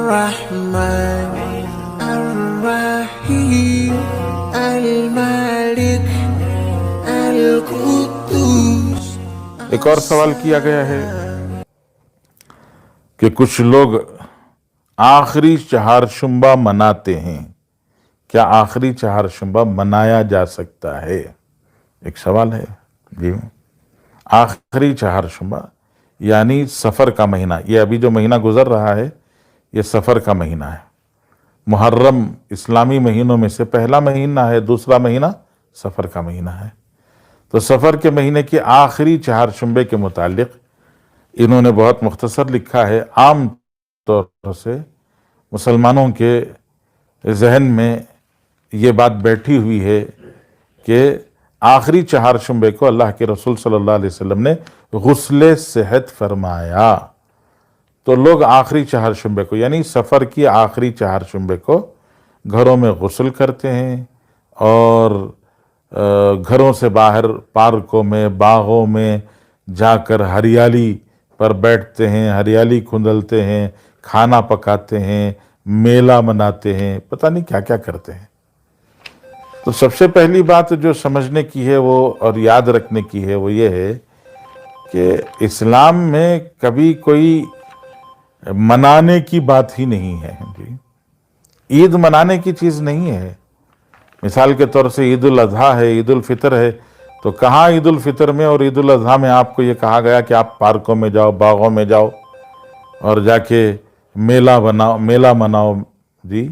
الرحمن الرحیم المالک القدوس۔ ایک اور سوال کیا گیا ہے کہ کچھ لوگ آخری چہارشنبہ مناتے ہیں، کیا آخری چہارشنبہ منایا جا سکتا ہے؟ ایک سوال ہے جی۔ آخری چہارشنبہ یعنی سفر کا مہینہ، یہ ابھی جو مہینہ گزر رہا ہے یہ سفر کا مہینہ ہے۔ محرم اسلامی مہینوں میں سے پہلا مہینہ ہے، دوسرا مہینہ سفر کا مہینہ ہے۔ تو سفر کے مہینے کی آخری چہارشنبے کے متعلق انہوں نے بہت مختصر لکھا ہے۔ عام طور سے مسلمانوں کے ذہن میں یہ بات بیٹھی ہوئی ہے کہ آخری چہارشنبے کو اللہ کے رسول صلی اللہ علیہ وسلم نے غسل صحت فرمایا، تو لوگ آخری چہارشنبے کو یعنی سفر کی آخری چہارشنبے کو گھروں میں غسل کرتے ہیں اور گھروں سے باہر پارکوں میں باغوں میں جا کر ہریالی پر بیٹھتے ہیں، ہریالی کھندلتے ہیں، کھانا پکاتے ہیں، میلہ مناتے ہیں، پتہ نہیں کیا کیا کرتے ہیں۔ تو سب سے پہلی بات جو سمجھنے کی ہے وہ اور یاد رکھنے کی ہے وہ یہ ہے کہ اسلام میں کبھی کوئی منانے کی بات ہی نہیں ہے جی۔ عید منانے کی چیز نہیں ہے۔ مثال کے طور سے عید الاضحیٰ ہے، عید الفطر ہے، تو کہاں عید الفطر میں اور عید الاضحیٰ میں آپ کو یہ کہا گیا کہ آپ پارکوں میں جاؤ، باغوں میں جاؤ اور جا کے میلہ مناؤ جی؟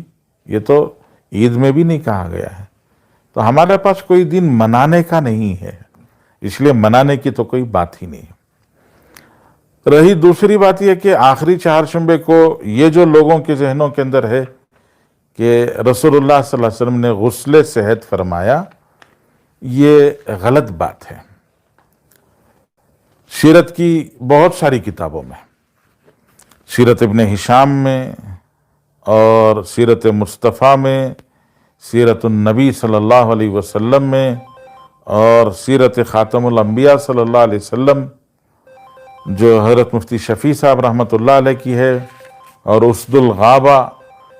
یہ تو عید میں بھی نہیں کہا گیا ہے۔ تو ہمارے پاس کوئی دن منانے کا نہیں ہے، اس لیے منانے کی تو کوئی بات ہی نہیں ہے۔ رہی دوسری بات یہ کہ آخری چہارشنبے کو یہ جو لوگوں کے ذہنوں کے اندر ہے کہ رسول اللہ صلی اللہ علیہ وسلم نے غسل صحت فرمایا، یہ غلط بات ہے۔ سیرت کی بہت ساری کتابوں میں، سیرت ابن ہشام میں اور سیرت مصطفیٰ میں، سیرت النبی صلی اللہ علیہ وسلم میں اور سیرت خاتم الانبیاء صلی اللہ علیہ وسلم جو حضرت مفتی شفیع صاحب رحمۃ اللہ علیہ کی ہے، اور اسد الغابہ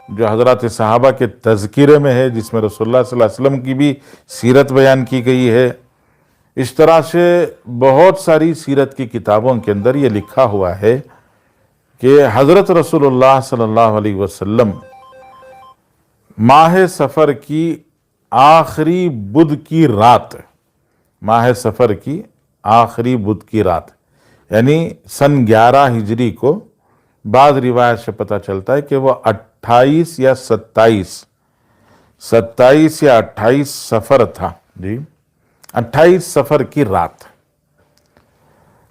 جو حضرات صحابہ کے تذکرے میں ہے جس میں رسول اللہ صلی اللہ علیہ وسلم کی بھی سیرت بیان کی گئی ہے، اس طرح سے بہت ساری سیرت کی کتابوں کے اندر یہ لکھا ہوا ہے کہ حضرت رسول اللہ صلی اللہ علیہ وسلم ماہ سفر کی آخری بدھ کی رات، ماہ سفر کی آخری بدھ کی رات یعنی سن 11 ہجری کو، بعض روایت سے پتہ چلتا ہے کہ وہ 28 یا 27 یا 28 سفر تھا جی، 28 سفر کی رات،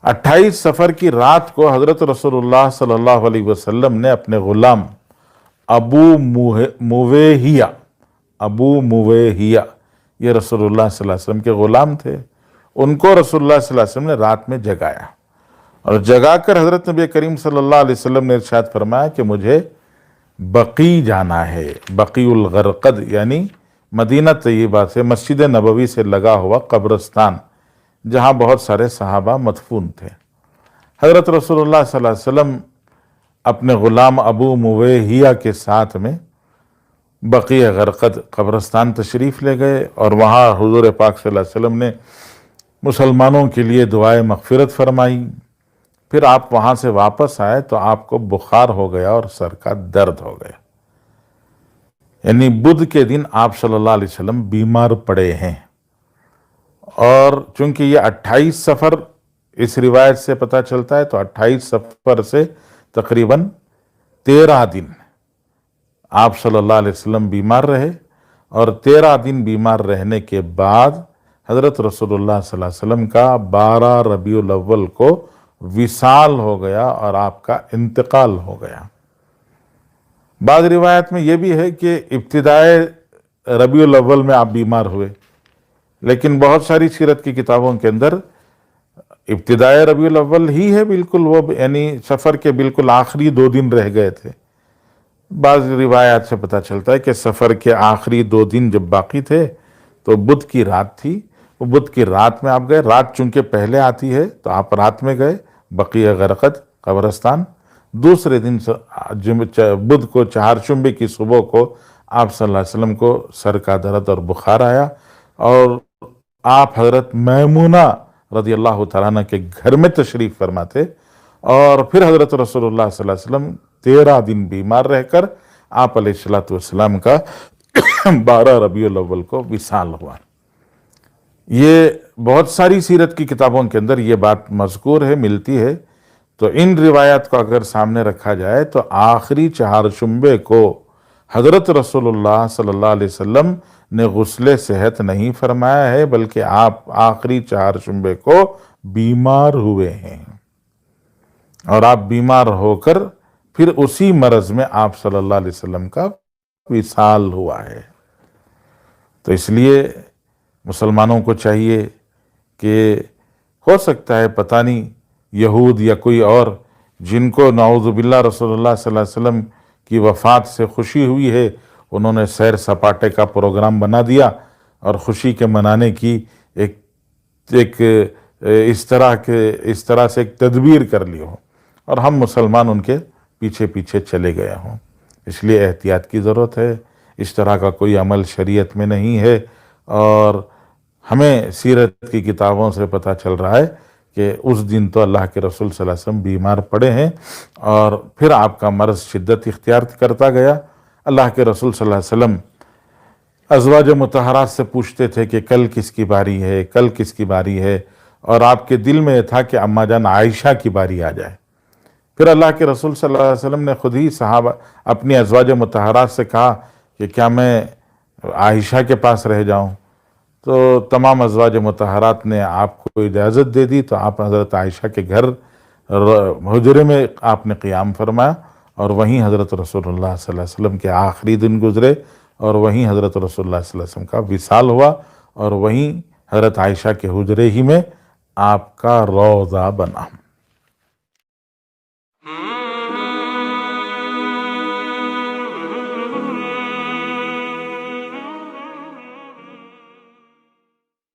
28 سفر کی رات کو حضرت رسول اللہ صلی اللہ علیہ وسلم نے اپنے غلام ابو مویہیہ، یہ رسول اللہ صلی اللہ علیہ وسلم کے غلام تھے، ان کو رسول اللہ صلی اللہ علیہ وسلم نے رات میں جگایا، اور جگا کر حضرت نبی کریم صلی اللہ علیہ وسلم نے ارشاد فرمایا کہ مجھے بقی جانا ہے، بقیع الغرقد یعنی مدینہ طیبہ سے مسجد نبوی سے لگا ہوا قبرستان جہاں بہت سارے صحابہ مدفون تھے۔ حضرت رسول اللہ صلی اللہ علیہ وسلم اپنے غلام ابو مویہیہ کے ساتھ میں بقیع غرقد قبرستان تشریف لے گئے، اور وہاں حضور پاک صلی اللہ علیہ وسلم نے مسلمانوں کے لیے دعائے مغفرت فرمائی۔ پھر آپ وہاں سے واپس آئے تو آپ کو بخار ہو گیا اور سر کا درد ہو گیا، یعنی بدھ کے دن آپ صلی اللہ علیہ وسلم بیمار پڑے ہیں۔ اور چونکہ یہ 28 سفر اس روایت سے پتہ چلتا ہے، تو 28 سفر سے تقریباً 13 دن آپ صلی اللہ علیہ وسلم بیمار رہے، اور 13 دن بیمار رہنے کے بعد حضرت رسول اللہ صلی اللہ علیہ وسلم کا 12 ربیع الاول کو وصال ہو گیا اور آپ کا انتقال ہو گیا۔ بعض روایت میں یہ بھی ہے کہ ابتدائے ربیع الاول میں آپ بیمار ہوئے، لیکن بہت ساری سیرت کی کتابوں کے اندر ابتدائے ربیع الاول ہی ہے بالکل، وہ یعنی سفر کے بالکل آخری 2 دن رہ گئے تھے۔ بعض روایات سے پتہ چلتا ہے کہ سفر کے آخری 2 دن جب باقی تھے تو بدھ کی رات تھی، وہ بدھ کی رات میں آپ گئے، رات چونکہ پہلے آتی ہے تو آپ رات میں گئے بقیع غرقد قبرستان، دوسرے دن بدھ کو چہارشنبے کی صبح کو آپ صلی اللہ علیہ وسلم کو سر کا درد اور بخار آیا، اور آپ حضرت میمونہ رضی اللہ تعالیٰ عنہ کے گھر میں تشریف فرما تھے، اور پھر حضرت رسول اللہ صلی اللہ علیہ وسلم 13 دن بیمار رہ کر آپ علیہ السلام کا 12 ربیع الاول کو وصال ہوا۔ یہ بہت ساری سیرت کی کتابوں کے اندر یہ بات مذکور ہے، ملتی ہے، تو ان روایات کو اگر سامنے رکھا جائے تو آخری چہارشنبے کو حضرت رسول اللہ صلی اللہ علیہ وسلم نے غسل صحت نہیں فرمایا ہے، بلکہ آپ آخری چہارشنبے کو بیمار ہوئے ہیں، اور آپ بیمار ہو کر پھر اسی مرض میں آپ صلی اللہ علیہ وسلم کا وصال ہوا ہے۔ تو اس لیے مسلمانوں کو چاہیے کہ ہو سکتا ہے پتہ نہیں یہود یا کوئی اور جن کو نعوذ باللہ رسول اللہ صلی اللہ علیہ وسلم کی وفات سے خوشی ہوئی ہے، انہوں نے سیر سپاٹے کا پروگرام بنا دیا اور خوشی کے منانے کی ایک اس طرح سے ایک تدبیر کر لی ہو، اور ہم مسلمان ان کے پیچھے پیچھے چلے گئے ہوں۔ اس لیے احتیاط کی ضرورت ہے، اس طرح کا کوئی عمل شریعت میں نہیں ہے، اور ہمیں سیرت کی کتابوں سے پتہ چل رہا ہے کہ اس دن تو اللہ کے رسول صلی اللہ علیہ وسلم بیمار پڑے ہیں، اور پھر آپ کا مرض شدت اختیار کرتا گیا۔ اللہ کے رسول صلی اللہ علیہ وسلم ازواج مطہرات سے پوچھتے تھے کہ کل کس کی باری ہے، کل کس کی باری ہے، اور آپ کے دل میں یہ تھا کہ اماں جان عائشہ کی باری آ جائے۔ پھر اللہ کے رسول صلی اللہ علیہ وسلم نے خود ہی صحابہ اپنی ازواج مطہرات سے کہا کہ کیا میں عائشہ کے پاس رہ جاؤں؟ تو تمام ازواج مطہرات نے آپ کو اجازت دے دی، تو آپ حضرت عائشہ کے گھر حجرے میں آپ نے قیام فرمایا، اور وہیں حضرت رسول اللہ صلی اللہ علیہ وسلم کے آخری دن گزرے، اور وہیں حضرت رسول اللہ صلی اللہ علیہ وسلم کا وصال ہوا، اور وہیں حضرت عائشہ کے حجرے ہی میں آپ کا روضہ بنا۔